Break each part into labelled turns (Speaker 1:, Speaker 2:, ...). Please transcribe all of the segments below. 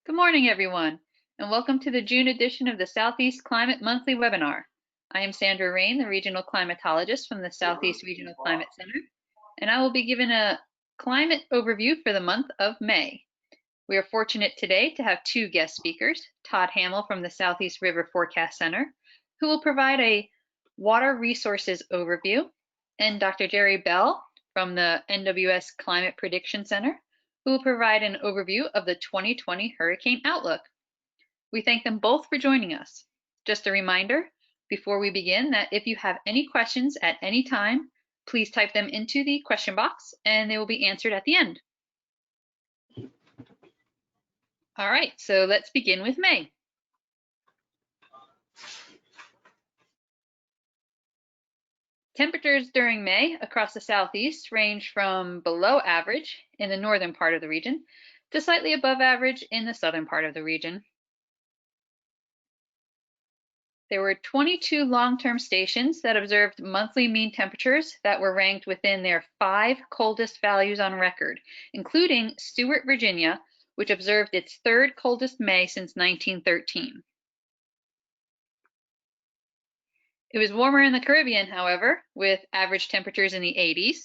Speaker 1: Good morning, everyone, and welcome to the June edition of the Southeast Climate Monthly webinar. I am Sandra Rayne, the Regional Climatologist from the Southeast Regional Climate Center, and I will be giving a climate overview for the month of May. We are fortunate today to have two guest speakers, Todd Hamill from the Southeast River Forecast Center, who will provide a water resources overview, and Dr. Gerry Bell from the NWS Climate Prediction Center, who will provide an overview of the 2020 hurricane outlook. We thank them both for joining us. Just a reminder before we begin that if you have any questions at any time, please type them into the question box and they will be answered at the end. All right, so let's begin with May. Temperatures during May across the southeast range from below average in the northern part of the region to slightly above average in the southern part of the region. There were 22 long-term stations that observed monthly mean temperatures that were ranked within their 5 coldest values on record, including Stewart, Virginia, which observed its 3rd coldest May since 1913. It was warmer in the Caribbean, however, with average temperatures in the 80s.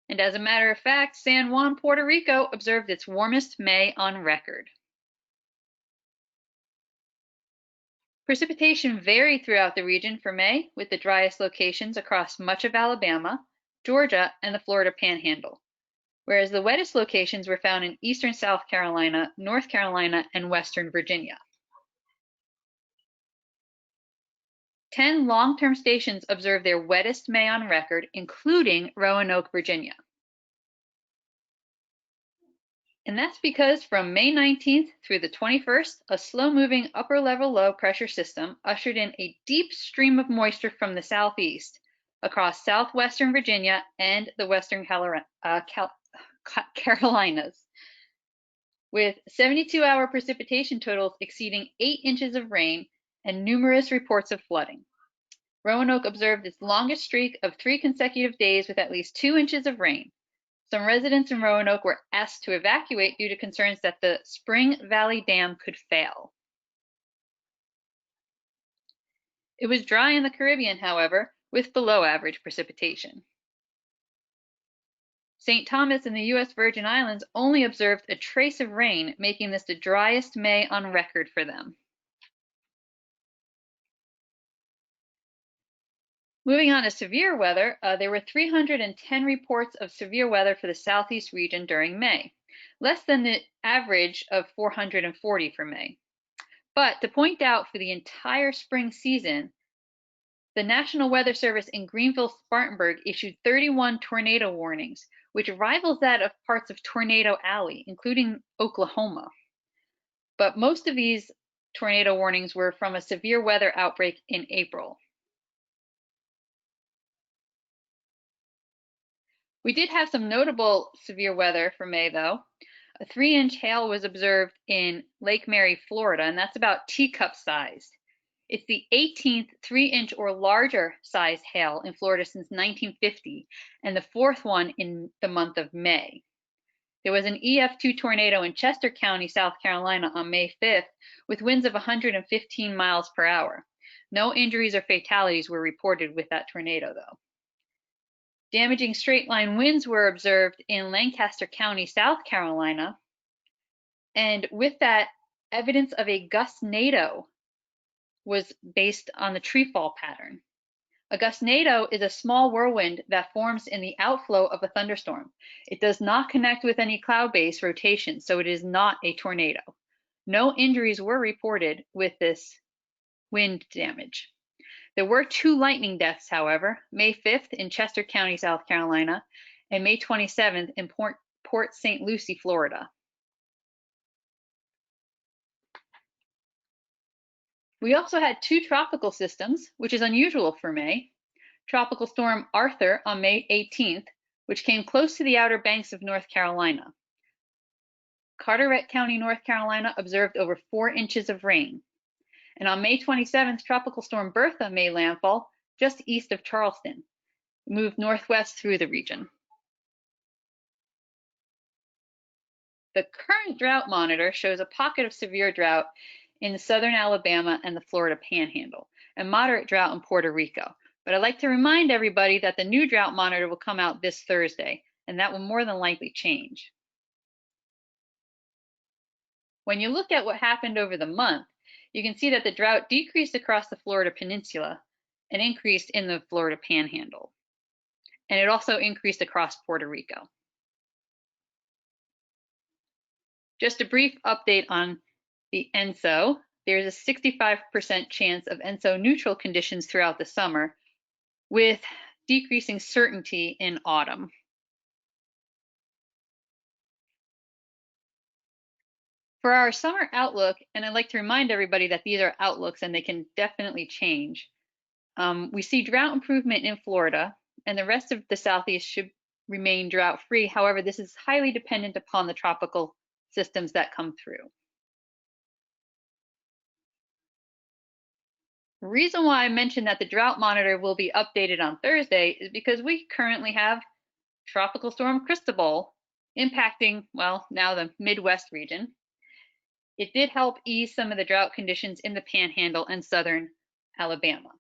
Speaker 1: And as a matter of fact, San Juan, Puerto Rico observed its warmest May on record. Precipitation varied throughout the region for May, with the driest locations across much of Alabama, Georgia, and the Florida Panhandle, whereas the wettest locations were found in eastern South Carolina, North Carolina, and western Virginia. 10 long-term stations observed their wettest May on record, including Roanoke, Virginia. And that's because from May 19th through the 21st, a slow-moving upper-level low pressure system ushered in a deep stream of moisture from the southeast across southwestern Virginia and the western Carolinas, with 72-hour precipitation totals exceeding 8 inches of rain and numerous reports of flooding. Roanoke observed its longest streak of 3 consecutive days with at least 2 inches of rain. Some residents in Roanoke were asked to evacuate due to concerns that the Spring Valley Dam could fail. It was dry in the Caribbean, however, with below average precipitation. St. Thomas and the U.S. Virgin Islands only observed a trace of rain, making this the driest May on record for them. Moving on to severe weather, there were 310 reports of severe weather for the southeast region during May, less than the average of 440 for May. But to point out, for the entire spring season, the National Weather Service in Greenville-Spartanburg issued 31 tornado warnings, which rivals that of parts of Tornado Alley, including Oklahoma. But most of these tornado warnings were from a severe weather outbreak in April. We did have some notable severe weather for May, though. A 3-inch hail was observed in Lake Mary, Florida, and that's about teacup sized. It's the 18th 3-inch or larger sized hail in Florida since 1950, and the 4th one in the month of May. There was an EF2 tornado in Chester County, South Carolina on May 5th, with winds of 115 miles per hour. No injuries or fatalities were reported with that tornado, though. Damaging straight-line winds were observed in Lancaster County, South Carolina, and with that, evidence of a gustnado was based on the tree fall pattern. A gustnado is a small whirlwind that forms in the outflow of a thunderstorm. It does not connect with any cloud-based rotation, so it is not a tornado. No injuries were reported with this wind damage. There were 2 lightning deaths, however, May 5th in Chester County, South Carolina, and May 27th in Port St. Lucie, Florida. We also had 2 tropical systems, which is unusual for May. Tropical Storm Arthur on May 18th, which came close to the Outer Banks of North Carolina. Carteret County, North Carolina observed over 4 inches of rain. And on May 27th, Tropical Storm Bertha made landfall just east of Charleston. It moved northwest through the region. The current drought monitor shows a pocket of severe drought in southern Alabama and the Florida Panhandle, and moderate drought in Puerto Rico. But I'd like to remind everybody that the new drought monitor will come out this Thursday, and that will more than likely change. When you look at what happened over the month, you can see that the drought decreased across the Florida Peninsula and increased in the Florida Panhandle. And it also increased across Puerto Rico. Just a brief update on the ENSO. There's a 65% chance of ENSO neutral conditions throughout the summer, with decreasing certainty in autumn. For our summer outlook, and I'd like to remind everybody that these are outlooks and they can definitely change. We see drought improvement in Florida, and the rest of the Southeast should remain drought-free. However, this is highly dependent upon the tropical systems that come through. The reason why I mentioned that the drought monitor will be updated on Thursday is because we currently have Tropical Storm Cristobal impacting, well, now the Midwest region. It did help ease some of the drought conditions in the Panhandle and southern Alabama.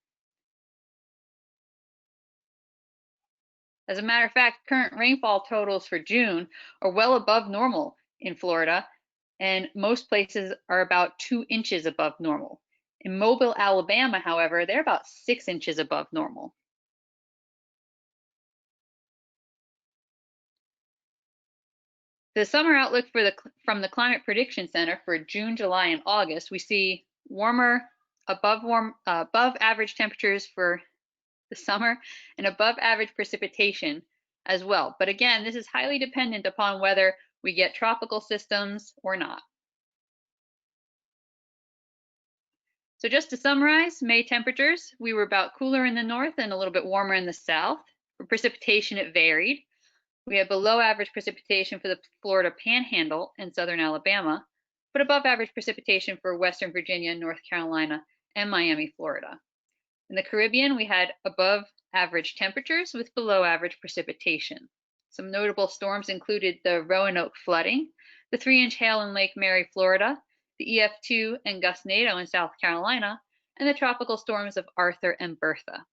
Speaker 1: As a matter of fact, current rainfall totals for June are well above normal in Florida, and most places are about 2 inches above normal. In Mobile, Alabama, however, they're about 6 inches above normal. The summer outlook from the Climate Prediction Center for June, July, and August, we see warmer, above average temperatures for the summer and above average precipitation as well. But again, this is highly dependent upon whether we get tropical systems or not. So just to summarize, May temperatures, we were about cooler in the north and a little bit warmer in the south. For precipitation, it varied. We had below average precipitation for the Florida Panhandle and southern Alabama, but above average precipitation for Western Virginia, North Carolina, and Miami, Florida. In the Caribbean, we had above average temperatures with below average precipitation. Some notable storms included the Roanoke flooding, the 3-inch hail in Lake Mary, Florida, the EF2 and Gusnado in South Carolina, and the tropical storms of Arthur and Bertha.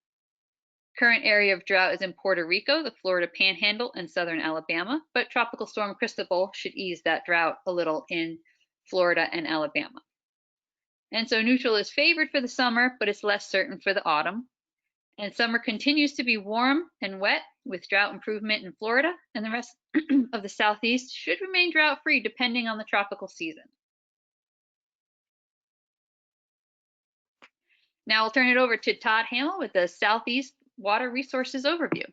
Speaker 1: Current area of drought is in Puerto Rico, the Florida Panhandle, and southern Alabama, but Tropical Storm Cristobal should ease that drought a little in Florida and Alabama. And so neutral is favored for the summer, but it's less certain for the autumn. And summer continues to be warm and wet with drought improvement in Florida, and the rest of the Southeast should remain drought-free depending on the tropical season. Now I'll turn it over to Todd Hamill with the Southeast Water Resources Overview.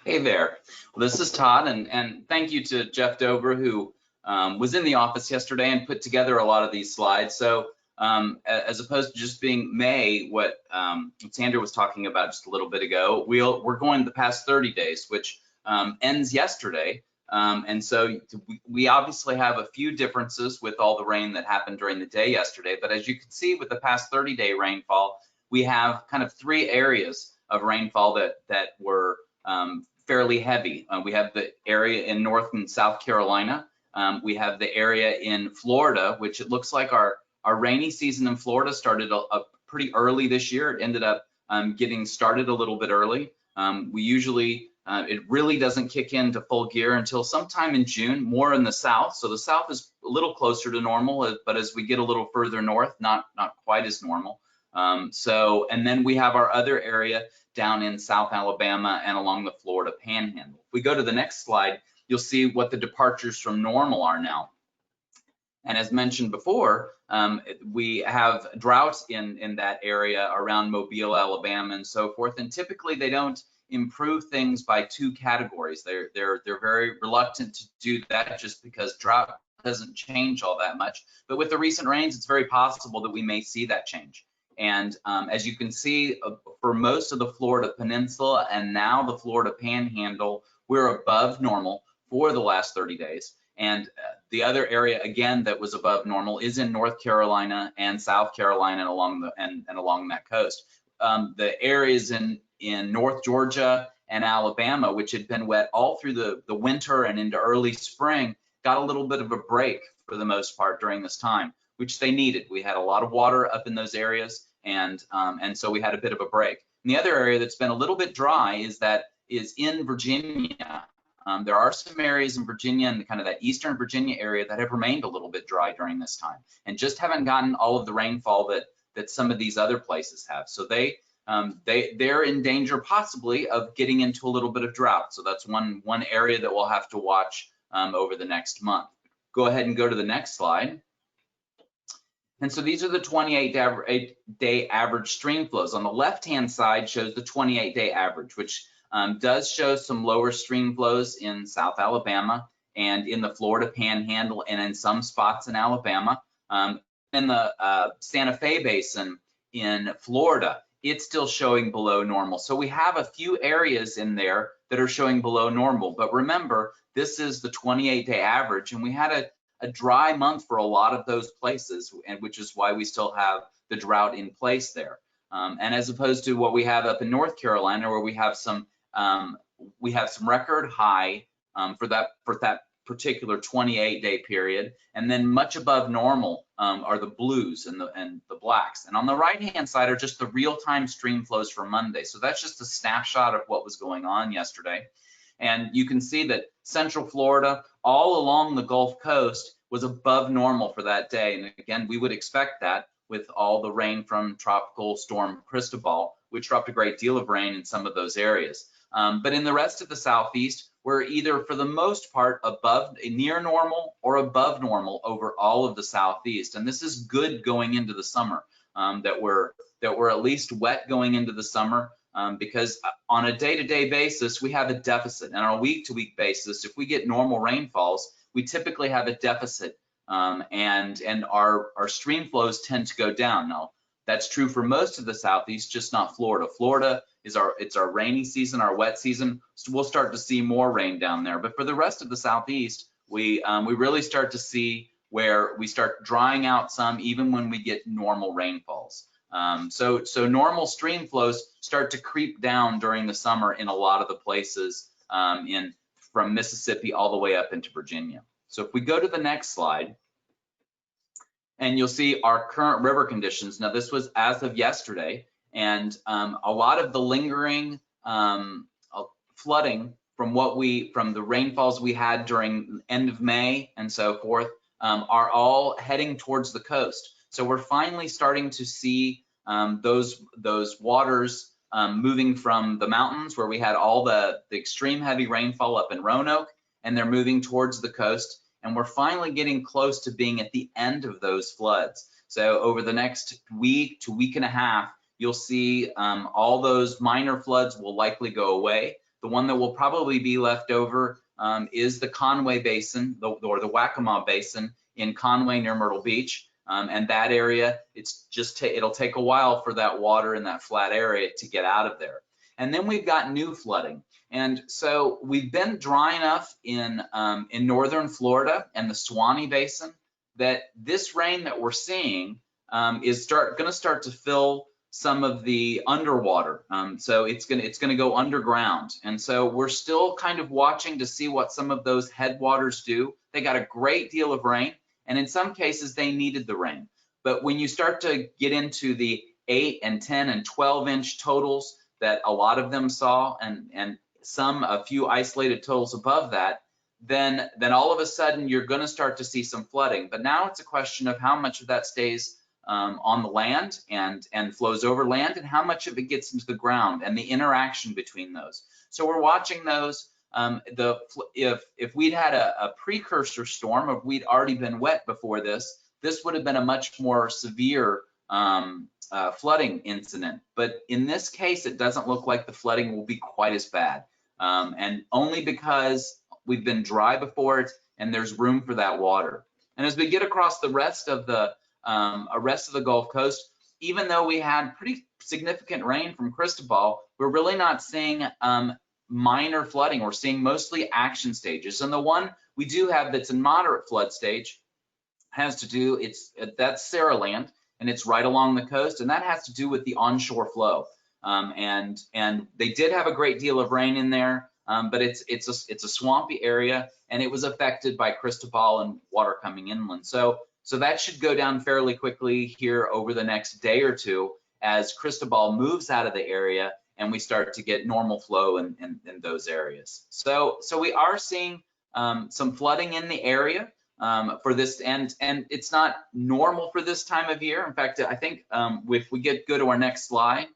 Speaker 2: Hey there. Well, this is Todd, and thank you to Jeff Dobur, who was in the office yesterday and put together a lot of these slides. So as opposed to just being May, what Sandra was talking about just a little bit ago, we're going the past 30 days, which ends yesterday. And so we obviously have a few differences with all the rain that happened during the day yesterday. But as you can see with the past 30-day rainfall, we have kind of 3 areas of rainfall that were fairly heavy. We have the area in North and South Carolina. We have the area in Florida, which it looks like our rainy season in Florida started pretty early this year. It ended up getting started a little bit early. We usually, it really doesn't kick into full gear until sometime in June, more in the south. So the south is a little closer to normal, but as we get a little further north, not quite as normal. And then we have our other area down in South Alabama and along the Florida Panhandle. If we go to the next slide, you'll see what the departures from normal are now. And as mentioned before, we have droughts in that area around Mobile, Alabama, and so forth. And typically they don't improve things by 2 categories. They're very reluctant to do that just because drought doesn't change all that much. But with the recent rains, it's very possible that we may see that change. And as you can see, for most of the Florida Peninsula and now the Florida Panhandle, we're above normal for the last 30 days. And the other area, again, that was above normal is in North Carolina and South Carolina and along that coast. The areas in North Georgia and Alabama, which had been wet all through the winter and into early spring, got a little bit of a break for the most part during this time, which they needed. We had a lot of water up in those areas, and so we had a bit of a break. And the other area that's been a little bit dry is in Virginia. There are some areas in Virginia and kind of that eastern Virginia area that have remained a little bit dry during this time and just haven't gotten all of the rainfall that some of these other places have. So they're in danger possibly of getting into a little bit of drought. So that's one area that we'll have to watch over the next month. Go ahead and go to the next slide. And so these are the 28-day average stream flows. On the left-hand side shows the 28-day average, which does show some lower stream flows in South Alabama and in the Florida Panhandle and in some spots in Alabama. In the Santa Fe Basin in Florida, it's still showing below normal. So we have a few areas in there that are showing below normal. But remember, this is the 28-day average, and we had a dry month for a lot of those places, and which is why we still have the drought in place there. And as opposed to what we have up in North Carolina, where we have some record high for that particular 28-day period, and then much above normal are the blues and the blacks. And on the right-hand side are just the real-time stream flows for Monday. So that's just a snapshot of what was going on yesterday. And you can see that Central Florida, all along the Gulf Coast, was above normal for that day. And again, we would expect that with all the rain from Tropical Storm Cristobal, which dropped a great deal of rain in some of those areas. But in the rest of the Southeast, we're either for the most part near normal or above normal over all of the Southeast. And this is good going into the summer, that we're at least wet going into the summer, because on a day-to-day basis, we have a deficit. And on a week-to-week basis, if we get normal rainfalls, we typically have a deficit, and our stream flows tend to go down. Now, that's true for most of the Southeast, just not Florida. Florida is our rainy season, our wet season, so we'll start to see more rain down there. But for the rest of the Southeast, we really start to see where we start drying out some, even when we get normal rainfalls. So normal stream flows start to creep down during the summer in a lot of the places from Mississippi all the way up into Virginia. So if we go to the next slide, and you'll see our current river conditions. Now this was as of yesterday, and a lot of the lingering flooding from the rainfalls we had during end of May and so forth are all heading towards the coast. So we're finally starting to see those waters moving from the mountains where we had all the extreme heavy rainfall up in Roanoke, and they're moving towards the coast. And we're finally getting close to being at the end of those floods. So over the next week to week and a half, you'll see all those minor floods will likely go away. The one that will probably be left over is the Conway Basin, or the Waccamaw Basin in Conway near Myrtle Beach. And that area, it'll take a while for that water in that flat area to get out of there. And then we've got new flooding. And so we've been dry enough in northern Florida and the Suwannee Basin that this rain that we're seeing is going to start to fill some of the underwater. So it's going to go underground. And so we're still kind of watching to see what some of those headwaters do. They got a great deal of rain, and in some cases they needed the rain. But when you start to get into the 8 and 10 and 12 inch totals that a lot of them saw, and a few isolated totals above that, then all of a sudden you're going to start to see some flooding. But now it's a question of how much of that stays on the land and flows over land, and how much of it gets into the ground, and the interaction between those. So we're watching those. If we'd had a precursor storm, if we'd already been wet before this would have been a much more severe flooding incident. But in this case, it doesn't look like the flooding will be quite as bad. And only because we've been dry before it, and there's room for that water. And as we get across the rest of the Gulf Coast, even though we had pretty significant rain from Cristobal, we're really not seeing minor flooding. We're seeing mostly action stages. And the one we do have that's in moderate flood stage has to do, that's Saraland, and it's right along the coast, and that has to do with the onshore flow. and they did have a great deal of rain in there, but it's a swampy area, and it was affected by Cristobal and water coming inland. So that should go down fairly quickly here over the next day or two as Cristobal moves out of the area and we start to get normal flow in those areas. So we are seeing some flooding in the area for this, and it's not normal for this time of year. In fact, I think if we go to our next slide,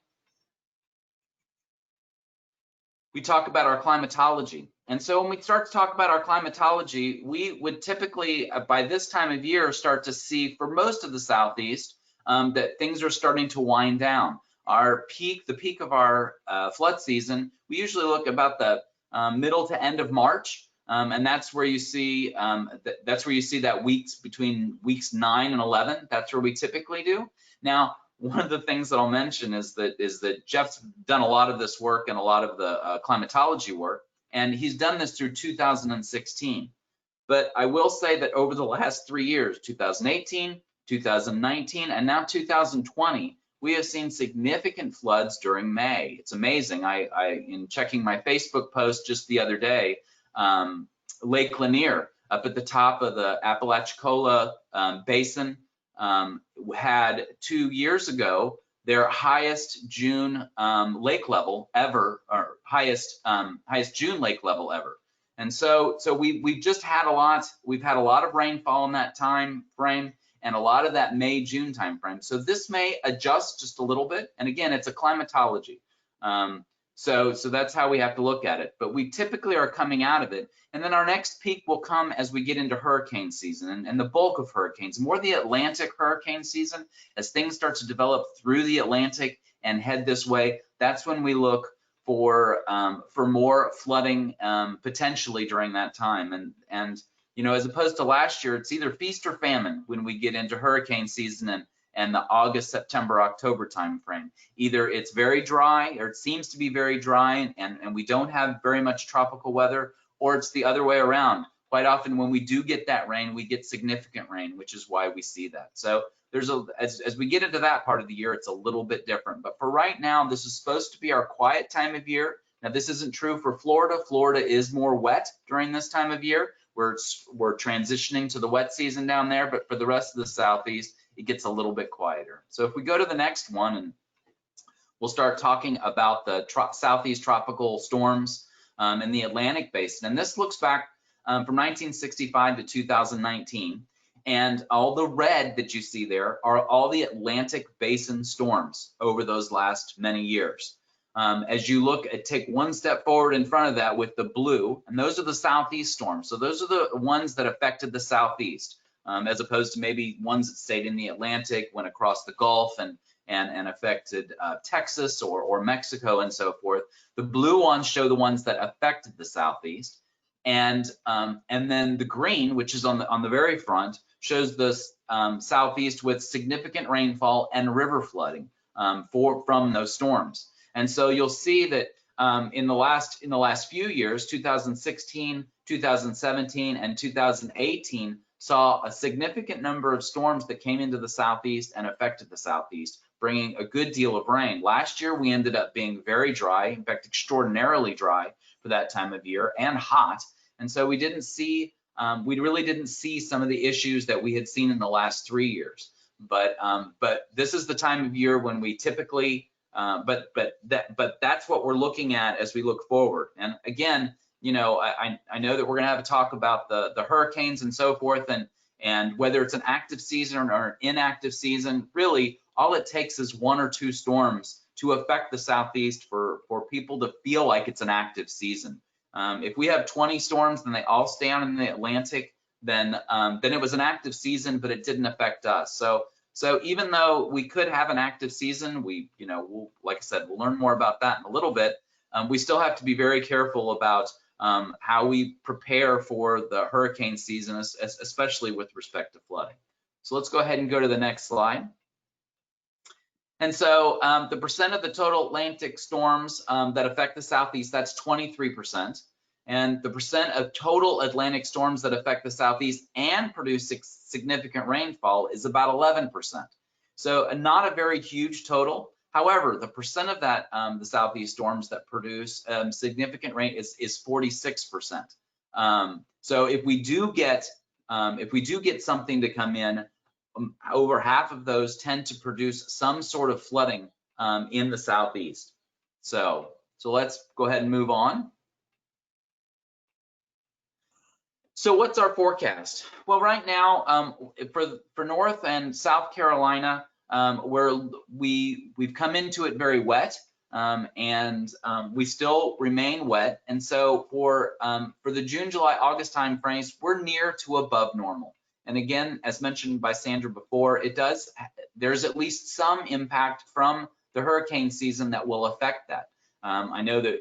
Speaker 2: we talk about our climatology. And so when we start to talk about our climatology, we would typically, by this time of year, start to see for most of the Southeast that things are starting to wind down. The peak of our flood season, we usually look about the middle to end of March, and that's where you see that weeks between weeks 9 and 11. That's where we typically do. Now, one of the things that I'll mention is that Jeff's done a lot of this work and a lot of the climatology work, and he's done this through 2016. But I will say that over the last 3 years, 2018, 2019, and now 2020, we have seen significant floods during May. It's amazing. In checking my Facebook post just the other day, Lake Lanier up at the top of the Apalachicola Basin had 2 years ago their highest June lake level ever, or highest June lake level ever. And so we've just had a lot. We've had a lot of rainfall in that time frame, and a lot of that May-June time frame. So this may adjust just a little bit. And again, it's a climatology. So that's how we have to look at it. But we typically are coming out of it. And then our next peak will come as we get into hurricane season and the bulk of hurricanes, more the Atlantic hurricane season. As things start to develop through the Atlantic and head this way, that's when we look for more flooding potentially during that time. And you know, as opposed to last year, it's either feast or famine when we get into hurricane season and the August, September, October timeframe. Either it's very dry, or it seems to be very dry, and we don't have very much tropical weather, or it's the other way around. Quite often when we do get that rain, we get significant rain, which is why we see that. So as we get into that part of the year, it's a little bit different. But for right now, this is supposed to be our quiet time of year. Now, this isn't true for Florida. Florida is more wet during this time of year. We're transitioning to the wet season down there, but for the rest of the Southeast, it gets a little bit quieter. So if we go to the next one, and we'll start talking about the Southeast tropical storms in the Atlantic Basin. And this looks back from 1965 to 2019. And all the red that you see there are all the Atlantic Basin storms over those last many years. As you take one step forward in front of that with the blue, and those are the Southeast storms. So those are the ones that affected the Southeast, as opposed to maybe ones that stayed in the Atlantic, went across the Gulf and affected Texas or Mexico and so forth. The blue ones show the ones that affected the Southeast, and then the green, which is on the very front, shows the Southeast with significant rainfall and river flooding from those storms. And so you'll see that in the last few years, 2016, 2017, and 2018 saw a significant number of storms that came into the Southeast and affected the Southeast, bringing a good deal of rain. Last year, we ended up being very dry, in fact, extraordinarily dry for that time of year, and hot. And so we really didn't see some of the issues that we had seen in the last 3 years. But this is the time of year when we typically but that's what we're looking at as we look forward. And again, you know, I know that we're going to have a talk about the hurricanes and so forth, and whether it's an active season or an inactive season. Really, all it takes is 1 or 2 storms to affect the Southeast for people to feel like it's an active season. If we have 20 storms and they all stay on in the Atlantic, then it was an active season, but it didn't affect us. So even though we could have an active season, like I said, we'll learn more about that in a little bit. We still have to be very careful about how we prepare for the hurricane season, especially with respect to flooding. So let's go ahead and go to the next slide. And so the percent of the total Atlantic storms that affect the Southeast, that's 23%. And the percent of total Atlantic storms that affect the Southeast and produce significant rainfall is about 11%. So not a very huge total, However, the percent of that, the southeast storms that produce significant rain is 46%. So if we do get something to come in, over half of those tend to produce some sort of flooding in the southeast. So let's go ahead and move on. So what's our forecast? Well, right now, for North and South Carolina, we've come into it very wet, and we still remain wet. And so for the June, July, August time frames, we're near to above normal. And again, as mentioned by Sandra before, there's at least some impact from the hurricane season that will affect that. I know that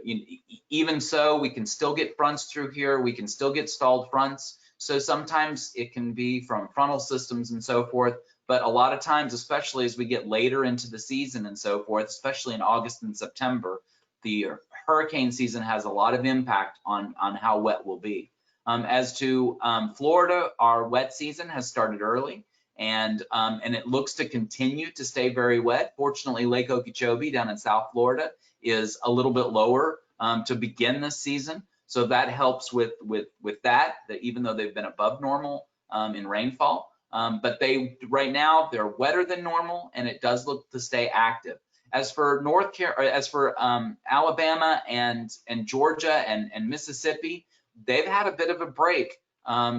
Speaker 2: even so, we can still get fronts through here. We can still get stalled fronts. So sometimes it can be from frontal systems and so forth. But a lot of times, especially as we get later into the season and so forth, especially in August and September, the hurricane season has a lot of impact on how wet we'll be. As to Florida, our wet season has started early, and it looks to continue to stay very wet. Fortunately, Lake Okeechobee down in South Florida is a little bit lower to begin this season. So that helps with that even though they've been above normal in rainfall. But right now they're wetter than normal, and it does look to stay active. As for Alabama and Georgia and Mississippi, they've had a bit of a break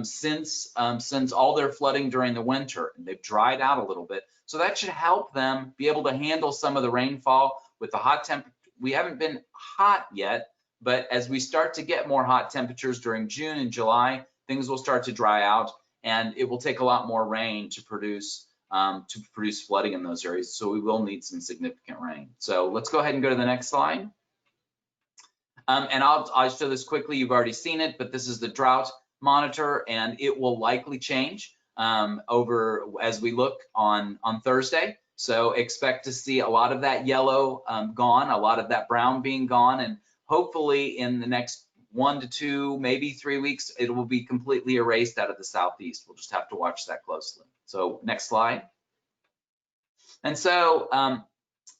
Speaker 2: since all their flooding during the winter, and they've dried out a little bit. So that should help them be able to handle some of the rainfall with the hot temperature. We haven't been hot yet, but as we start to get more hot temperatures during June and July, things will start to dry out, and it will take a lot more rain to produce flooding in those areas. So we will need some significant rain. So let's go ahead and go to the next slide. And I'll show this quickly. You've already seen it, but this is the drought monitor, and it will likely change over as we look on Thursday. So expect to see a lot of that yellow gone, a lot of that brown being gone, and hopefully in the next 1 to 2, maybe 3 weeks, it will be completely erased out of the southeast. We'll just have to watch that closely. So next slide. And so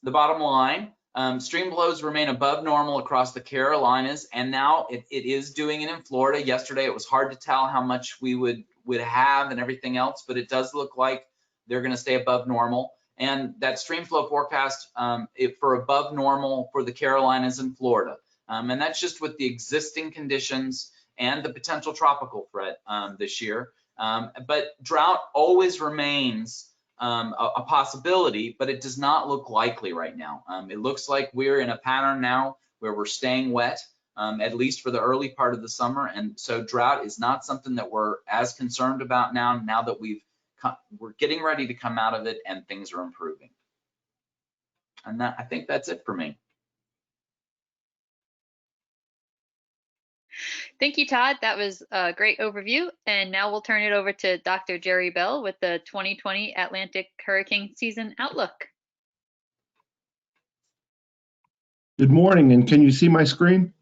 Speaker 2: the bottom line, stream flows remain above normal across the Carolinas, and now it is doing it in Florida. Yesterday, it was hard to tell how much we would have and everything else, but it does look like they're going to stay above normal. And that stream flow forecast for above normal for the Carolinas and Florida. And that's just with the existing conditions and the potential tropical threat this year. But drought always remains a possibility, but it does not look likely right now. It looks like we're in a pattern now where we're staying wet, at least for the early part of the summer. And so drought is not something that we're as concerned about now that we're getting ready to come out of it and things are improving. And I think that's it for me.
Speaker 1: Thank you, Todd. That was a great overview. And now we'll turn it over to Dr. Gerry Bell with the 2020 Atlantic Hurricane Season Outlook.
Speaker 3: Good morning, and can you see my screen?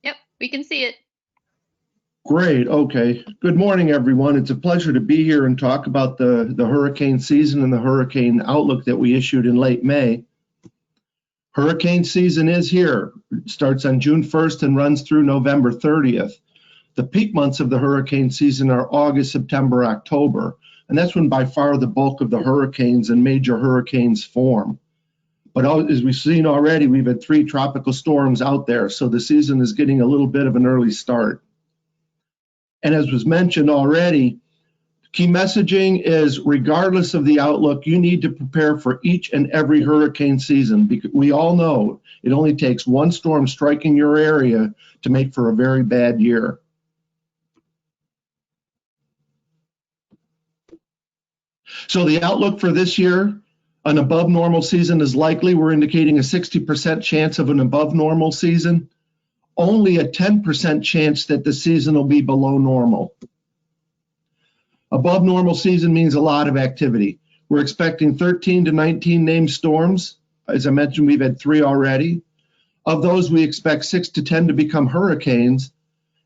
Speaker 1: Yep, we can see it.
Speaker 3: Great, okay. Good morning, everyone. It's a pleasure to be here and talk about the hurricane season and the hurricane outlook that we issued in late May. Hurricane season is here. It starts on June 1st and runs through November 30th. The peak months of the hurricane season are August, September, October, and that's when by far the bulk of the hurricanes and major hurricanes form. But as we've seen already, we've had 3 tropical storms out there, so the season is getting a little bit of an early start. And as was mentioned already, key messaging is regardless of the outlook, you need to prepare for each and every hurricane season, because we all know it only takes one storm striking your area to make for a very bad year. So the outlook for this year, an above normal season is likely. We're indicating a 60% chance of an above normal season. Only a 10% chance that the season will be below normal. Above normal season means a lot of activity. We're expecting 13 to 19 named storms. As I mentioned, we've had 3 already. Of those, we expect 6 to 10 to become hurricanes,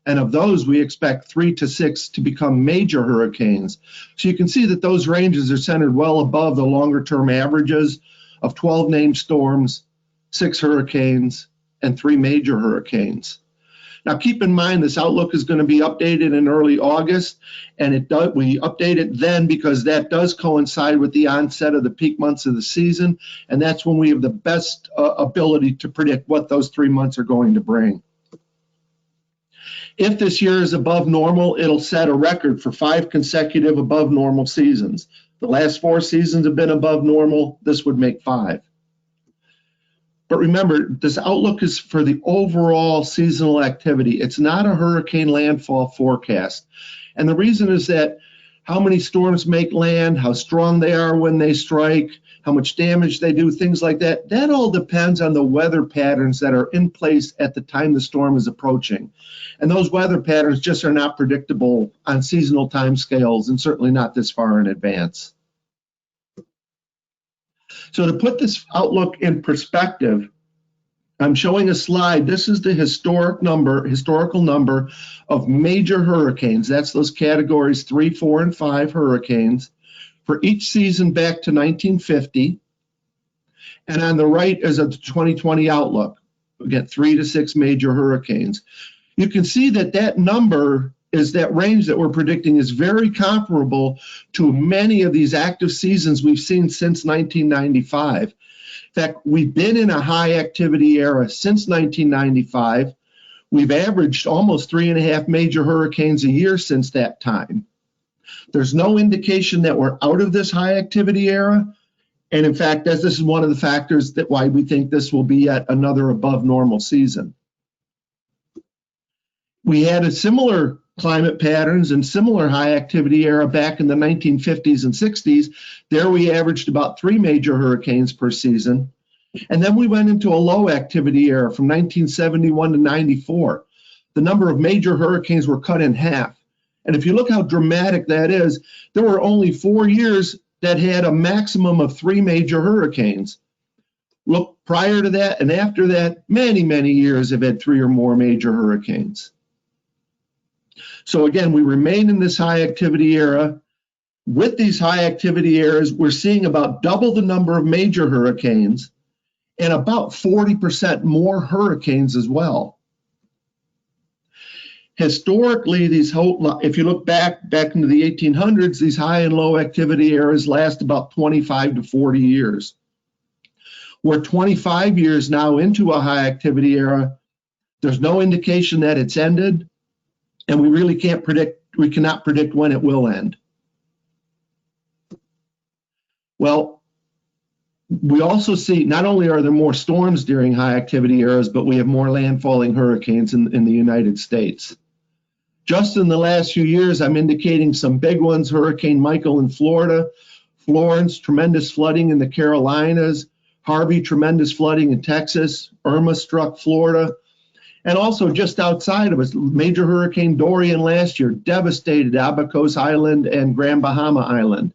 Speaker 3: And of those, we expect 3 to 6 to become major hurricanes. So you can see that those ranges are centered well above the longer-term averages of 12 named storms, 6 hurricanes, and 3 major hurricanes. Now, keep in mind, this outlook is going to be updated in early August, and we update it then because that does coincide with the onset of the peak months of the season, and that's when we have the best ability to predict what those 3 months are going to bring. If this year is above normal, it'll set a record for 5 consecutive above normal seasons. The last 4 seasons have been above normal. This would make 5. But remember, this outlook is for the overall seasonal activity. It's not a hurricane landfall forecast. And the reason is that how many storms make land, how strong they are when they strike, how much damage they do, things like that, that all depends on the weather patterns that are in place at the time the storm is approaching. And those weather patterns just are not predictable on seasonal timescales, and certainly not this far in advance. So to put this outlook in perspective, I'm showing a slide. This is the historical number of major hurricanes. That's those categories 3, 4, and 5 hurricanes for each season back to 1950. And on the right is a 2020 outlook. Again, 3 to 6 major hurricanes. You can see that that number is that range that we're predicting is very comparable to many of these active seasons we've seen since 1995. In fact, we've been in a high activity era since 1995. We've averaged almost 3.5 major hurricanes a year since that time. There's no indication that we're out of this high activity era. And in fact, this is one of the factors that why we think this will be yet another above normal season. We had a similar climate patterns and similar high activity era back in the 1950s and 60s. There we averaged about 3 major hurricanes per season. And then we went into a low activity era from 1971 to 94. The number of major hurricanes were cut in half. And if you look how dramatic that is, there were only 4 years that had a maximum of 3 major hurricanes. Look, prior to that and after that, many, many years have had 3 or more major hurricanes. So again, we remain in this high activity era. With these high activity eras, we're seeing about double the number of major hurricanes and about 40% more hurricanes as well. Historically, if you look back into the 1800s, these high and low activity eras last about 25 to 40 years. We're 25 years now into a high activity era. There's no indication that it's ended. And we really cannot predict when it will end. Well, we also see not only are there more storms during high activity eras, but we have more landfalling hurricanes in the United States. Just in the last few years, I'm indicating some big ones: Hurricane Michael in Florida, Florence, tremendous flooding in the Carolinas, Harvey, tremendous flooding in Texas, Irma struck Florida. And also just outside of us, major Hurricane Dorian last year devastated Abacos Island and Grand Bahama Island.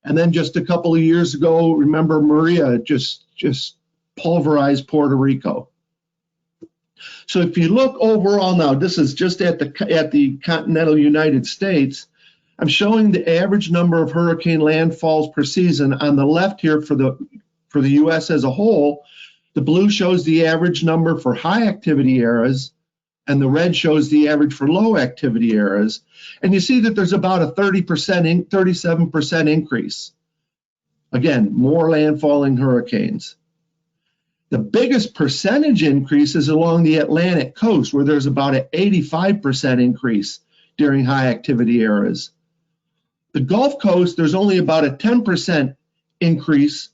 Speaker 3: And then just a couple of years ago, remember Maria just pulverized Puerto Rico. So if you look overall now, this is just at the continental United States. I'm showing the average number of hurricane landfalls per season on the left here for the U.S. as a whole. The blue shows the average number for high activity eras, and the red shows the average for low activity eras. And you see that there's about a 37% increase. Again, more landfalling hurricanes. The biggest percentage increase is along the Atlantic coast, where there's about an 85% increase during high activity eras. The Gulf Coast, there's only about a 10% increase.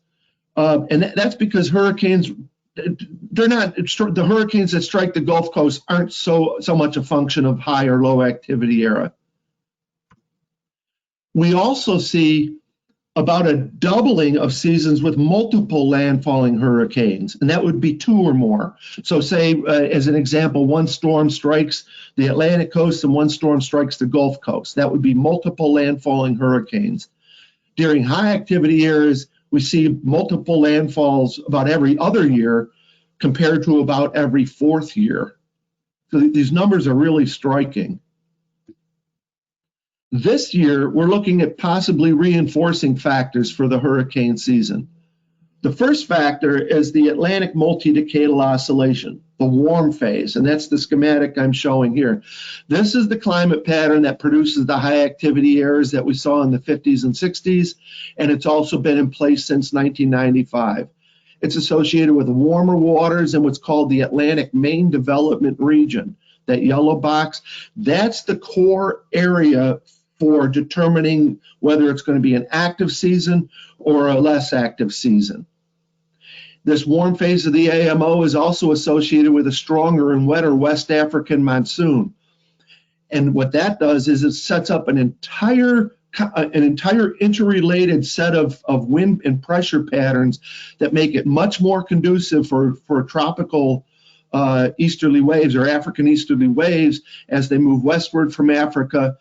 Speaker 3: And that's because hurricanes, the hurricanes that strike the Gulf Coast aren't so much a function of high or low activity era. We also see about a doubling of seasons with multiple landfalling hurricanes, and that would be 2 or more. So say, as an example, one storm strikes the Atlantic coast and one storm strikes the Gulf Coast. That would be multiple landfalling hurricanes. During high activity eras, we see multiple landfalls about every other year compared to about every 4th year. So these numbers are really striking. This year, we're looking at possibly reinforcing factors for the hurricane season. The first factor is the Atlantic multi-decadal oscillation, the warm phase, and that's the schematic I'm showing here. This is the climate pattern that produces the high activity areas that we saw in the 50s and 60s, and it's also been in place since 1995. It's associated with warmer waters in what's called the Atlantic Main Development Region. That yellow box, that's the core area for determining whether it's going to be an active season or a less active season. This warm phase of the AMO is also associated with a stronger and wetter West African monsoon. And what that does is it sets up an entire interrelated set of wind and pressure patterns that make it much more conducive for tropical easterly waves or African easterly waves as they move westward from Africa.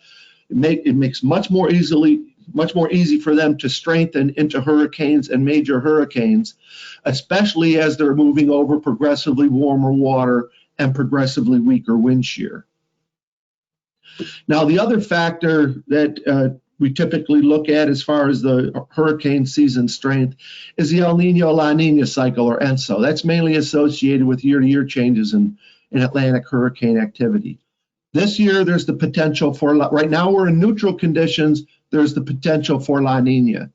Speaker 3: It makes much more easy for them to strengthen into hurricanes and major hurricanes, especially as they're moving over progressively warmer water and progressively weaker wind shear. Now, the other factor that we typically look at as far as the hurricane season strength is the El Niño La Niña cycle, or ENSO. That's mainly associated with year-to-year changes in Atlantic hurricane activity. This year, there's the potential for, right now we're in neutral conditions, there's the potential for La Niña.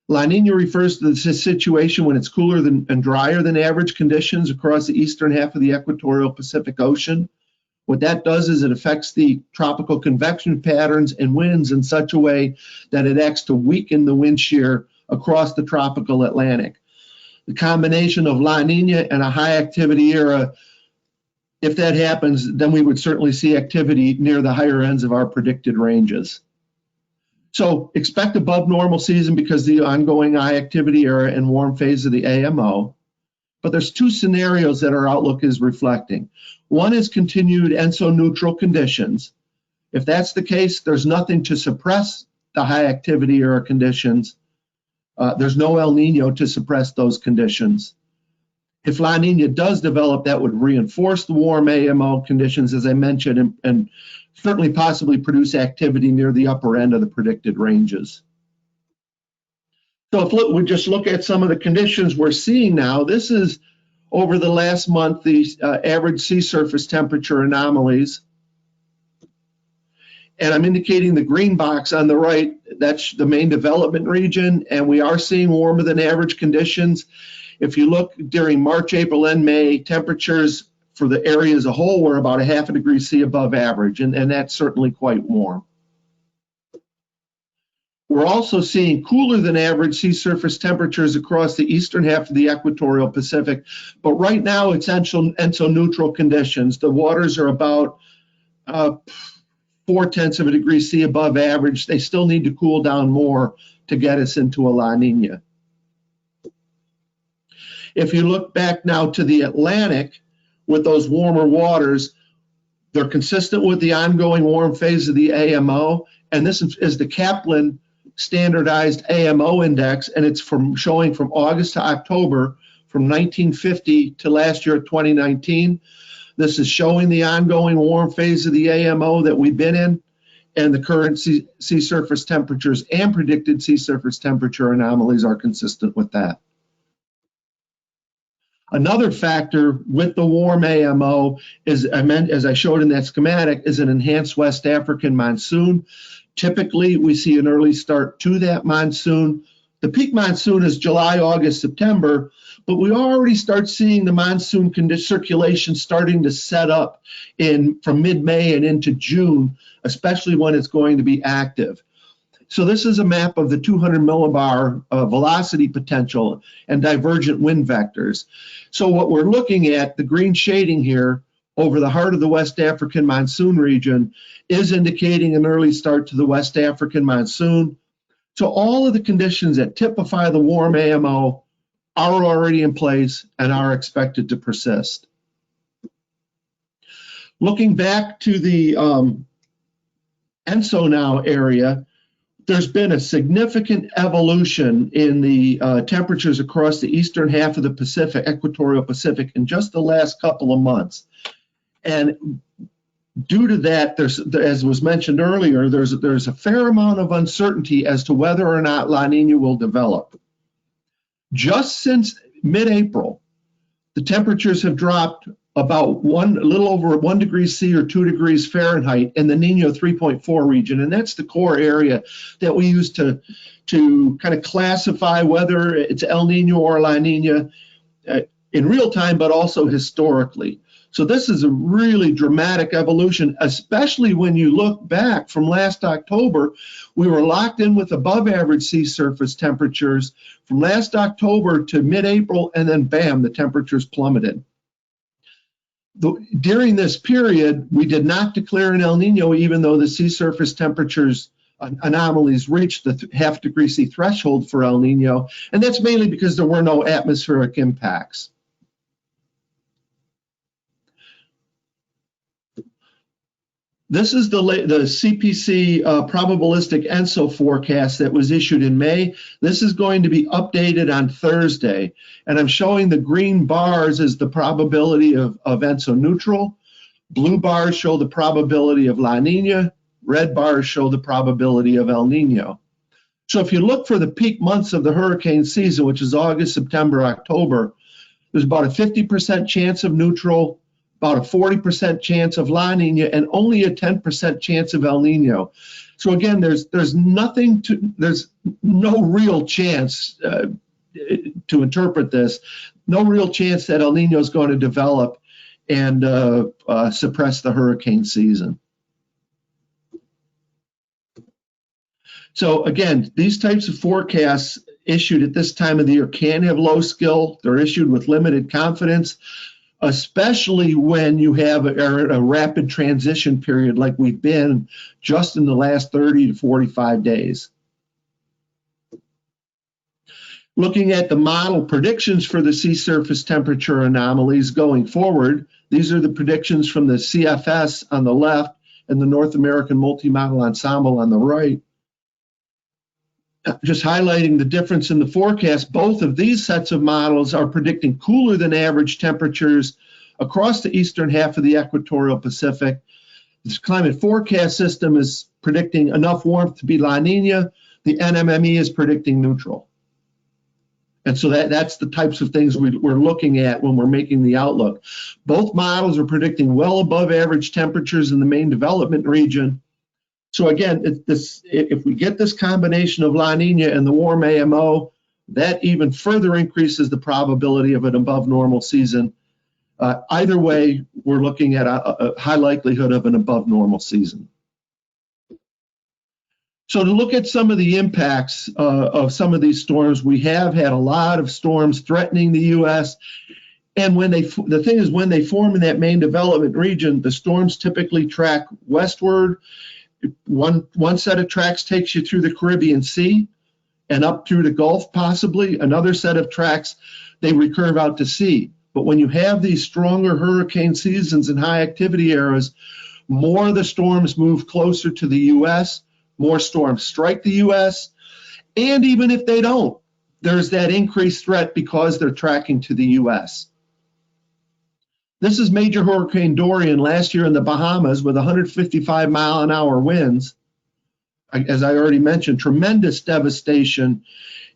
Speaker 3: La Niña refers to the situation when it's cooler and drier than average conditions across the eastern half of the equatorial Pacific Ocean. What that does is it affects the tropical convection patterns and winds in such a way that it acts to weaken the wind shear across the tropical Atlantic. The combination of La Niña and a high activity era, if that happens, then we would certainly see activity near the higher ends of our predicted ranges. So expect above normal season because of the ongoing high activity era and warm phase of the AMO. But there's two scenarios that our outlook is reflecting. One is continued ENSO neutral conditions. If that's the case, there's nothing to suppress the high activity era conditions. There's no El Nino to suppress those conditions. If La Niña does develop, that would reinforce the warm AMO conditions, as I mentioned, and certainly possibly produce activity near the upper end of the predicted ranges. So if we just look at some of the conditions we're seeing now, this is over the last month, the average sea surface temperature anomalies. And I'm indicating the green box on the right, that's the main development region, and we are seeing warmer than average conditions. If you look during March, April, and May, temperatures for the area as a whole were about 0.5 degrees C above average, and that's certainly quite warm. We're also seeing cooler than average sea surface temperatures across the eastern half of the equatorial Pacific, but right now it's ENSO neutral conditions. The waters are about 0.4 degrees C above average. They still need to cool down more to get us into a La Niña. If you look back now to the Atlantic with those warmer waters, they're consistent with the ongoing warm phase of the AMO, and this is the Kaplan standardized AMO index, and it's showing from August to October from 1950 to last year, 2019. This is showing the ongoing warm phase of the AMO that we've been in, and the current sea surface temperatures and predicted sea surface temperature anomalies are consistent with that. Another factor with the warm AMO is, as I showed in that schematic, is an enhanced West African monsoon. Typically, we see an early start to that monsoon. The peak monsoon is July, August, September, but we already start seeing the monsoon circulation starting to set up from mid-May and into June, especially when it's going to be active. So this is a map of the 200 millibar velocity potential and divergent wind vectors. So what we're looking at, the green shading here over the heart of the West African monsoon region, is indicating an early start to the West African monsoon. So all of the conditions that typify the warm AMO are already in place and are expected to persist. Looking back to the ENSO now area, there's been a significant evolution in the temperatures across the eastern half of the Pacific, equatorial Pacific, in just the last couple of months. And due to that, as was mentioned earlier, there's a fair amount of uncertainty as to whether or not La Nina will develop. Just since mid-April, the temperatures have dropped about a little over 1 degree C or 2 degrees Fahrenheit in the Nino 3.4 region, and that's the core area that we use to kind of classify whether it's El Nino or La Nina in real time, but also historically. So this is a really dramatic evolution, especially when you look back from last October. We were locked in with above average sea surface temperatures from last October to mid-April, and then bam, the temperatures plummeted. During this period, we did not declare an El Nino, even though the sea surface temperatures anomalies reached the 0.5 degree C threshold for El Nino, and that's mainly because there were no atmospheric impacts. This is the CPC probabilistic ENSO forecast that was issued in May. This is going to be updated on Thursday, and I'm showing the green bars as the probability of ENSO neutral. Blue bars show the probability of La Nina. Red bars show the probability of El Nino. So if you look for the peak months of the hurricane season, which is August, September, October, there's about a 50% chance of neutral, about a 40% chance of La Nina, and only a 10% chance of El Nino. So again, there's no real chance to interpret this, no real chance that El Nino is going to develop and suppress the hurricane season. So again, these types of forecasts issued at this time of the year can have low skill. They're issued with limited confidence, especially when you have a rapid transition period like we've been just in the last 30 to 45 days. Looking at the model predictions for the sea surface temperature anomalies going forward, these are the predictions from the CFS on the left and the North American Multi-Model Ensemble on the right. Just highlighting the difference in the forecast, both of these sets of models are predicting cooler than average temperatures across the eastern half of the equatorial Pacific. This climate forecast system is predicting enough warmth to be La Nina. The NMME is predicting neutral. And so that's the types of things we're looking at when we're making the outlook. Both models are predicting well above average temperatures in the main development region. So again, if we get this combination of La Nina and the warm AMO, that even further increases the probability of an above normal season. Either way, we're looking at a high likelihood of an above normal season. So to look at some of the impacts of some of these storms, we have had a lot of storms threatening the U.S. And the thing is, when they form in that main development region, the storms typically track westward. One set of tracks takes you through the Caribbean Sea and up through the Gulf, possibly. Another set of tracks, they recurve out to sea. But when you have these stronger hurricane seasons and high activity eras, more of the storms move closer to the U.S., more storms strike the U.S., and even if they don't, there's that increased threat because they're tracking to the U.S. This is Major Hurricane Dorian last year in the Bahamas with 155-mile-an-hour winds. As I already mentioned, tremendous devastation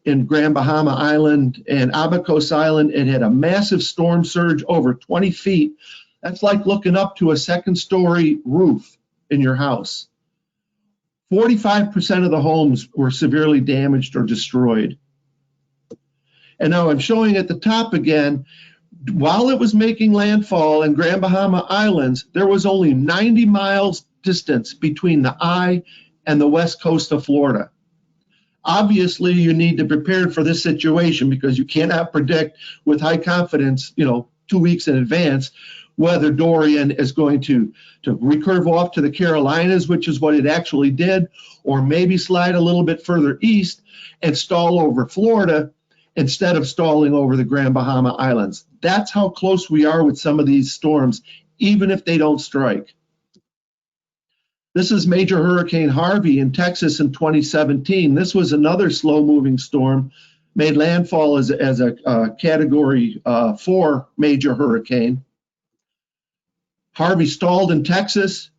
Speaker 3: in Grand Bahama Island and Abacos Island. It had a massive storm surge over 20 feet. That's like looking up to a second-story roof in your house. 45% of the homes were severely damaged or destroyed. And now I'm showing at the top again, while it was making landfall in Grand Bahama Islands, there was only 90 miles distance between the eye and the west coast of Florida. Obviously, you need to prepare for this situation because you cannot predict with high confidence, 2 weeks in advance, whether Dorian is going to recurve off to the Carolinas, which is what it actually did, or maybe slide a little bit further east and stall over Florida instead of stalling over the Grand Bahama Islands. That's how close we are with some of these storms, even if they don't strike. This is Major Hurricane Harvey in Texas in 2017. This was another slow-moving storm, made landfall as a Category 4 major hurricane. Harvey stalled in Texas,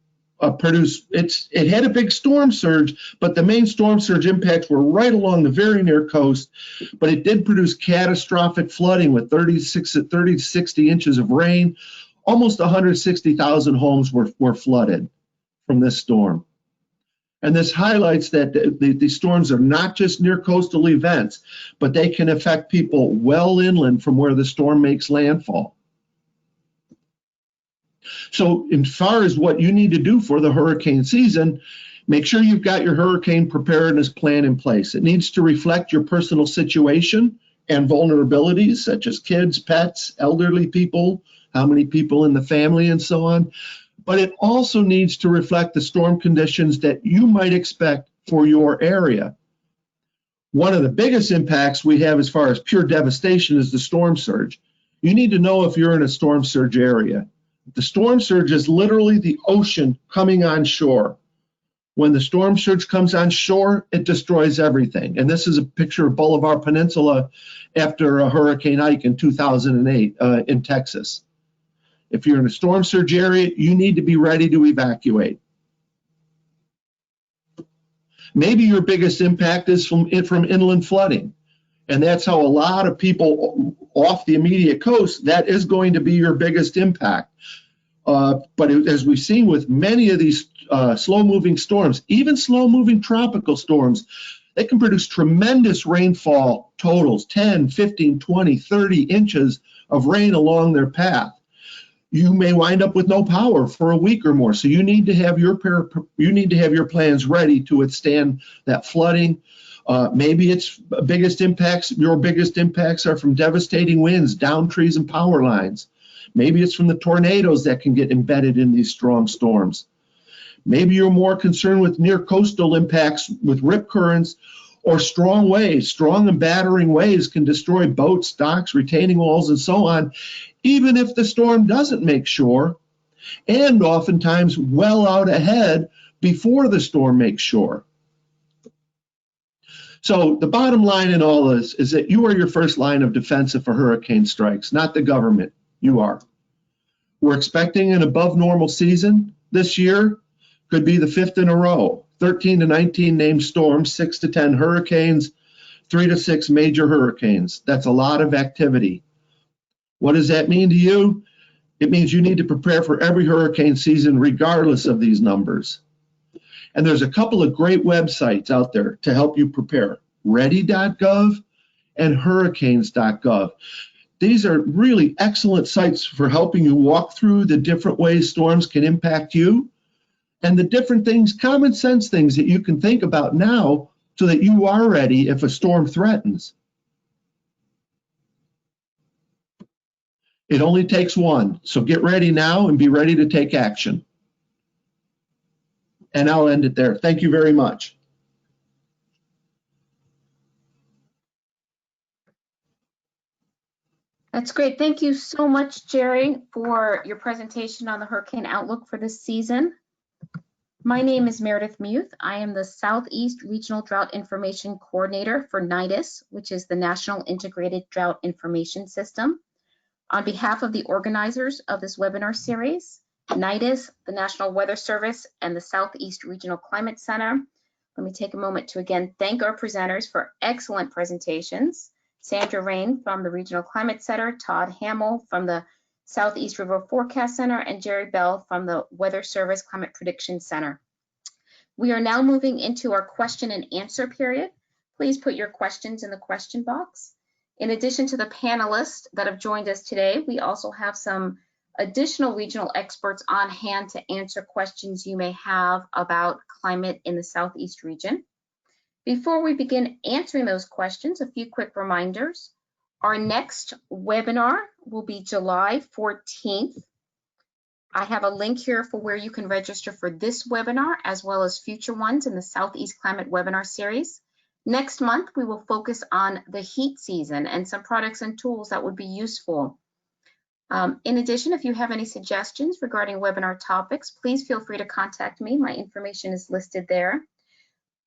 Speaker 3: it had a big storm surge, but the main storm surge impacts were right along the very near coast. But it did produce catastrophic flooding with 30 to 60 inches of rain. Almost 160,000 homes were flooded from this storm. And this highlights that the storms are not just near coastal events, but they can affect people well inland from where the storm makes landfall. So as far as what you need to do for the hurricane season, make sure you've got your hurricane preparedness plan in place. It needs to reflect your personal situation and vulnerabilities, such as kids, pets, elderly people, how many people in the family, and so on. But it also needs to reflect the storm conditions that you might expect for your area. One of the biggest impacts we have as far as pure devastation is the storm surge. You need to know if you're in a storm surge area. The storm surge is literally the ocean coming on shore. When the storm surge comes on shore, it destroys everything. And this is a picture of Bolivar Peninsula after Hurricane Ike in 2008 in Texas. If you're in a storm surge area, you need to be ready to evacuate. Maybe your biggest impact is from inland flooding. And that's how a lot of people off the immediate coast, that is going to be your biggest impact. But as we've seen with many of these slow-moving storms, even slow-moving tropical storms, they can produce tremendous rainfall totals, 10, 15, 20, 30 inches of rain along their path. You may wind up with no power for a week or more. So you need to have your plans ready to withstand that flooding. Maybe its biggest impacts, your biggest impacts are from devastating winds, down trees and power lines. Maybe it's from the tornadoes that can get embedded in these strong storms. Maybe you're more concerned with near coastal impacts with rip currents or strong waves. Strong and battering waves can destroy boats, docks, retaining walls, and so on, even if the storm doesn't make shore, and oftentimes well out ahead before the storm makes shore. So the bottom line in all this is that you are your first line of defense if a hurricane strikes, not the government. You are. We're expecting an above normal season this year. Could be the 5th in a row. 13 to 19 named storms, 6 to 10 hurricanes, 3 to 6 major hurricanes. That's a lot of activity. What does that mean to you? It means you need to prepare for every hurricane season regardless of these numbers. And there's a couple of great websites out there to help you prepare. Ready.gov and hurricanes.gov. These are really excellent sites for helping you walk through the different ways storms can impact you and the different things, common sense things that you can think about now so that you are ready if a storm threatens. It only takes one, so get ready now and be ready to take action. And I'll end it there. Thank you very much.
Speaker 4: That's great. Thank you so much, Gerry, for your presentation on the hurricane outlook for this season. My name is Meredith Mut. I am the Southeast Regional Drought Information Coordinator for NIDIS, which is the National Integrated Drought Information System. On behalf of the organizers of this webinar series, NIDIS, the National Weather Service, and the Southeast Regional Climate Center, let me take a moment to again thank our presenters for excellent presentations. Sandra, Rayne from the Regional Climate Center, Todd, Hamill from the Southeast River Forecast Center, and Gerry Bell from the Weather Service Climate Prediction Center. We are now moving into our question and answer period. Please put your questions in the question box. In addition to the panelists that have joined us today, we also have some additional regional experts on hand to answer questions you may have about climate in the Southeast region. Before we begin answering those questions, a few quick reminders. Our next webinar will be July 14th. I have a link here for where you can register for this webinar as well as future ones in the Southeast Climate Webinar Series. Next month, we will focus on the heat season and some products and tools that would be useful. In addition, if you have any suggestions regarding webinar topics, please feel free to contact me. My information is listed there.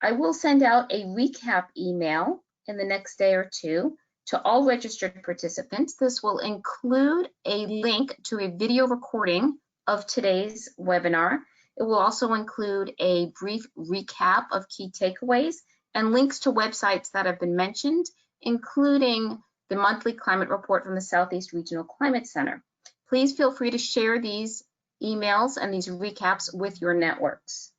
Speaker 4: I will send out a recap email in the next day or two to all registered participants. This will include a link to a video recording of today's webinar. It will also include a brief recap of key takeaways and links to websites that have been mentioned, including the monthly climate report from the Southeast Regional Climate Center. Please feel free to share these emails and these recaps with your networks.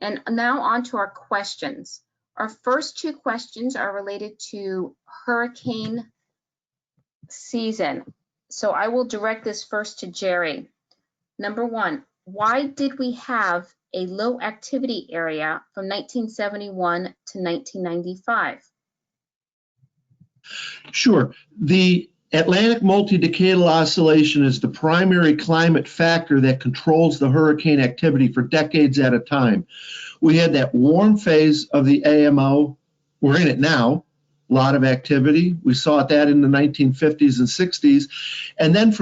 Speaker 4: And now on to our questions. Our first two questions are related to hurricane season. So I will direct this first to Gerry. Number one, why did we have a low activity area from 1971 to 1995?
Speaker 3: Sure. The Atlantic multi-decadal oscillation is the primary climate factor that controls the hurricane activity for decades at a time. We had that warm phase of the AMO. We're in it now. A lot of activity. We saw that in the 1950s and 60s. And then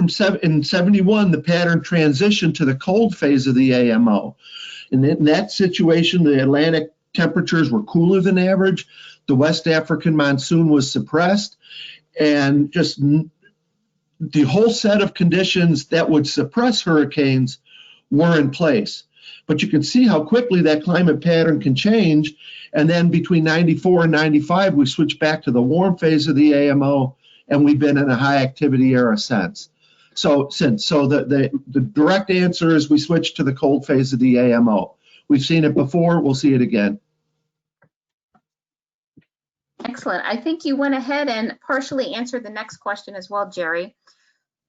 Speaker 3: in 71, the pattern transitioned to the cold phase of the AMO. And in that situation, the Atlantic temperatures were cooler than average. The West African monsoon was suppressed. And just the whole set of conditions that would suppress hurricanes were in place. But you can see how quickly that climate pattern can change. And then between 94 and 95, we switched back to the warm phase of the AMO, and we've been in a high activity era since. So the direct answer is we switched to the cold phase of the AMO. We've seen it before, we'll see it again.
Speaker 4: Excellent. I think you went ahead and partially answered the next question as well, Gerry.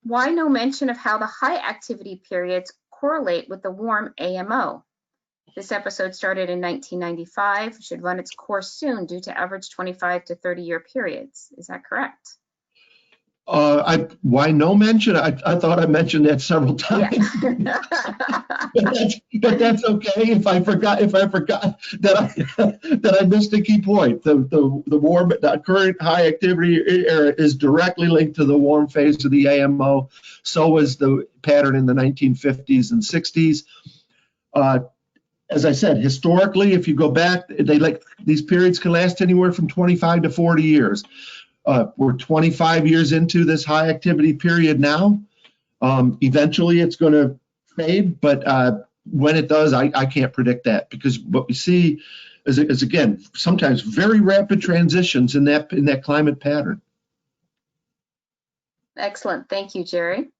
Speaker 4: Why no mention of how the high activity periods correlate with the warm AMO? This episode started in 1995, should run its course soon due to average 25 to 30-year periods. Is that correct?
Speaker 3: Why no mention? I thought I mentioned that several times.
Speaker 4: Yeah.
Speaker 3: but that's okay. If I forgot that I missed a key point. The current high activity era is directly linked to the warm phase of the AMO. So was the pattern in the 1950s and 60s. As I said, historically, if you go back, these periods can last anywhere from 25 to 40 years. We're 25 years into this high activity period now. Eventually it's going to fade, but when it does, I can't predict that, because what we see is again, sometimes very rapid transitions in that climate pattern.
Speaker 4: Excellent. Thank you, Gerry.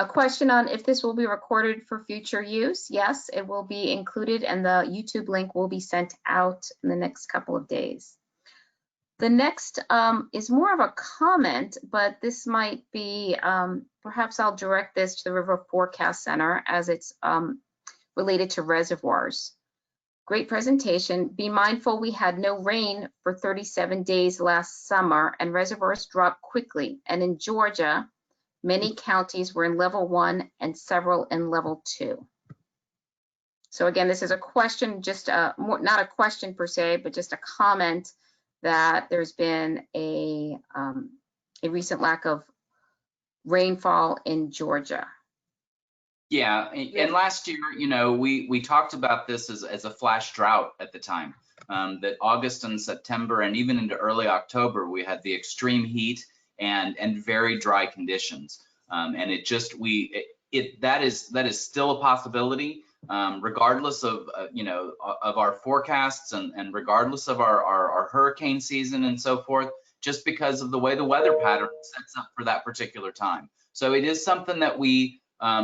Speaker 4: A question on if this will be recorded for future use. Yes, it will be included, and the YouTube link will be sent out in the next couple of days. The next is more of a comment, but this might be, perhaps I'll direct this to the River Forecast Center as it's related to reservoirs. Great presentation. Be mindful we had no rain for 37 days last summer and reservoirs dropped quickly. And in Georgia, many counties were in level 1 and several in level 2. So again, this is a question, just not a question per se, but just a comment that there's been a recent lack of rainfall in Georgia.
Speaker 2: Yeah, and last year, we talked about this as a flash drought at the time, that August and September and even into early October, we had the extreme heat and very dry conditions. And that is still a possibility, regardless of our forecasts and regardless of our hurricane season and so forth, just because of the way the weather pattern sets up for that particular time. So it is something that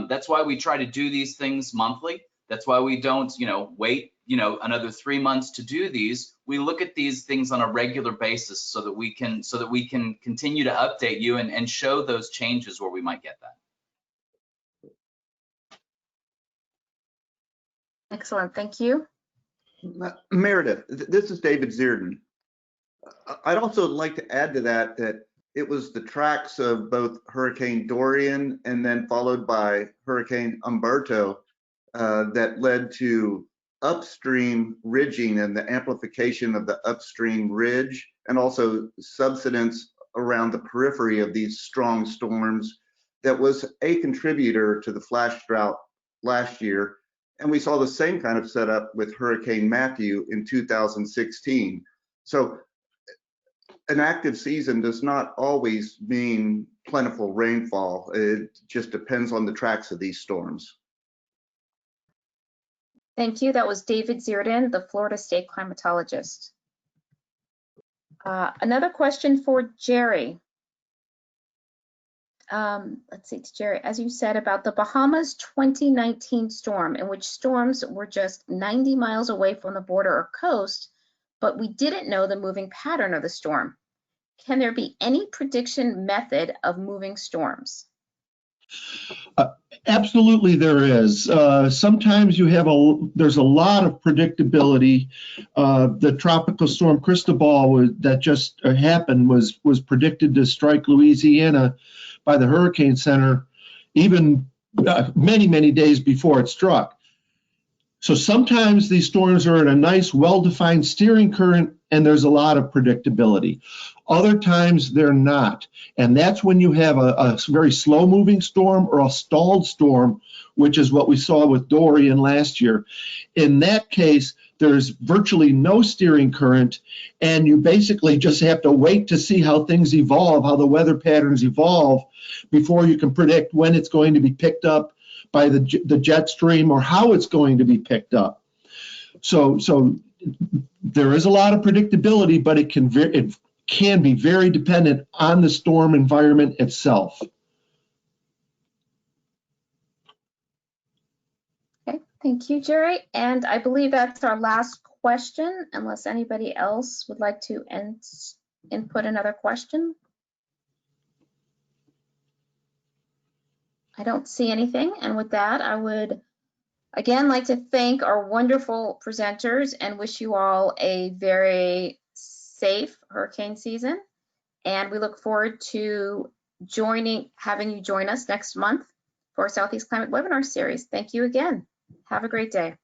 Speaker 2: that's why we try to do these things monthly. That's why we don't wait another 3 months to do these. We look at these things on a regular basis so that we can continue to update you and show those changes where we might get that.
Speaker 4: Excellent, thank you.
Speaker 5: Meredith, this is David Zierden. I'd also like to add to that it was the tracks of both Hurricane Dorian and then followed by Hurricane Umberto that led to upstream ridging and the amplification of the upstream ridge, and also subsidence around the periphery of these strong storms that was a contributor to the flash drought last year. And we saw the same kind of setup with Hurricane Matthew in 2016. So an active season does not always mean plentiful rainfall. It just depends on the tracks of these storms.
Speaker 4: Thank you. That was David Zierden, the Florida State climatologist. Another question for Gerry. Let's see, Gerry, as you said about the Bahamas 2019 storm, in which storms were just 90 miles away from the border or coast, but we didn't know the moving pattern of the storm. Can there be any prediction method of moving storms?
Speaker 3: Absolutely, there is. Sometimes there's a lot of predictability. The tropical storm Cristobal that just happened was predicted to strike Louisiana by the Hurricane Center even many days before it struck. So sometimes these storms are in a nice, well-defined steering current, and there's a lot of predictability. Other times they're not. And that's when you have a very slow-moving storm or a stalled storm, which is what we saw with Dorian last year. In that case, there's virtually no steering current, and you basically just have to wait to see how things evolve, how the weather patterns evolve, before you can predict when it's going to be picked up by the jet stream or how it's going to be picked up. So there is a lot of predictability, but it can be very dependent on the storm environment itself.
Speaker 4: Okay, thank you, Gerry. And I believe that's our last question, unless anybody else would like to input another question. I don't see anything. And with that, I would again like to thank our wonderful presenters and wish you all a very safe hurricane season. And we look forward to having you join us next month for our Southeast Climate webinar series. Thank you again. Have a great day.